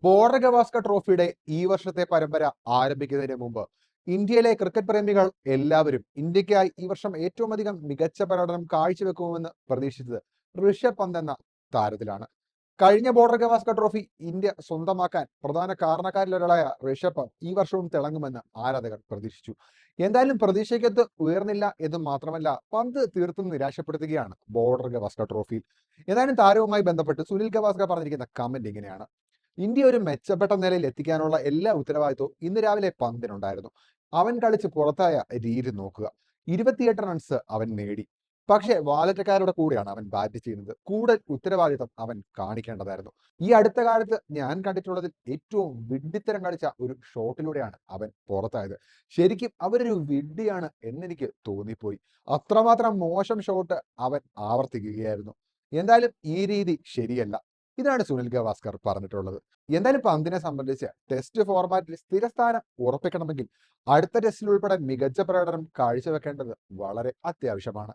Border Gavaskar ട്രോഫിയുടെ ഈ വർഷത്തെ പരമ്പര ആരംഭിക്കുന്നതിന് മുമ്പ് ഇന്ത്യയിലെ ക്രിക്കറ്റ് പ്രേമികൾ എല്ലാവരും ഇന്ത്യക്കായി ഈ വർഷം ഏറ്റവും അധികം മികച്ച പ്രകടനം കാഴ്ചവെക്കുമെന്ന് പ്രതീക്ഷിച്ചത് ഋഷഭ് പന്ത് എന്ന താരത്തിലാണ്. കഴിഞ്ഞ ബോർഡർ ഗവാസ്കർ ട്രോഫി ഇന്ത്യ സ്വന്തമാക്കാൻ പ്രധാന കാരണക്കാരിലൊരാളായ ഋഷഭ് പന്ത് ഈ വർഷവും തിളങ്ങുമെന്ന് ആരാധകർ പ്രതീക്ഷിച്ചു. എന്തായാലും പ്രതീക്ഷയ്ക്കത്ത് ഉയർന്നില്ല എന്ന് മാത്രമല്ല, പന്ത് തീർത്തും നിരാശപ്പെടുത്തുകയാണ് ബോർഡർ ഗവാസ്കർ ട്രോഫിയിൽ. ഏതായാലും താരവുമായി ബന്ധപ്പെട്ട് സുനിൽ ഗവാസ്കർ പറഞ്ഞിരിക്കുന്ന കമന്റ് ഇങ്ങനെയാണ്: ഇന്ത്യ ഒരു മെച്ചപ്പെട്ട നിലയിൽ എത്തിക്കാനുള്ള എല്ലാ ഉത്തരവാദിത്വവും ഇന്ന് രാവിലെ പന്തിനുണ്ടായിരുന്നു. അവൻ കളിച്ച് പുറത്തായ രീതി നോക്കുക. 28 റൺസ് അവൻ നേടി. പക്ഷേ വാലറ്റക്കാരുടെ കൂടെയാണ് അവൻ ബാറ്റ് ചെയ്യുന്നത്. കൂടുതൽ ഉത്തരവാദിത്തം അവൻ കാണിക്കേണ്ടതായിരുന്നു. ഈ അടുത്ത കാലത്ത് ഞാൻ കണ്ടിട്ടുള്ളതിൽ ഏറ്റവും വിഡ്ഢിത്തരം കളിച്ച ഒരു ഷോട്ടിലൂടെയാണ് അവൻ പുറത്തായത്. ശരിക്കും അവരൊരു വിഡ്ഢിയാണ് എന്നെനിക്ക് തോന്നിപ്പോയി. അത്രമാത്രം മോശം ഷോട്ട് അവൻ ആവർത്തിക്കുകയായിരുന്നു. എന്തായാലും ഈ രീതി ശരിയല്ല. ഇതാണ് സുനിൽ ഗവാസ്കർ പറഞ്ഞിട്ടുള്ളത്. എന്തായാലും പന്തിനെ സംബന്ധിച്ച് ടെസ്റ്റ് ഫോർമാറ്റിൽ സ്ഥിരസ്ഥാനം ഉറപ്പിക്കണമെങ്കിൽ അടുത്ത ടെസ്റ്റിൽ ഉൾപ്പെടെ മികച്ച പ്രകടനം കാഴ്ചവെക്കേണ്ടത് വളരെ അത്യാവശ്യമാണ്.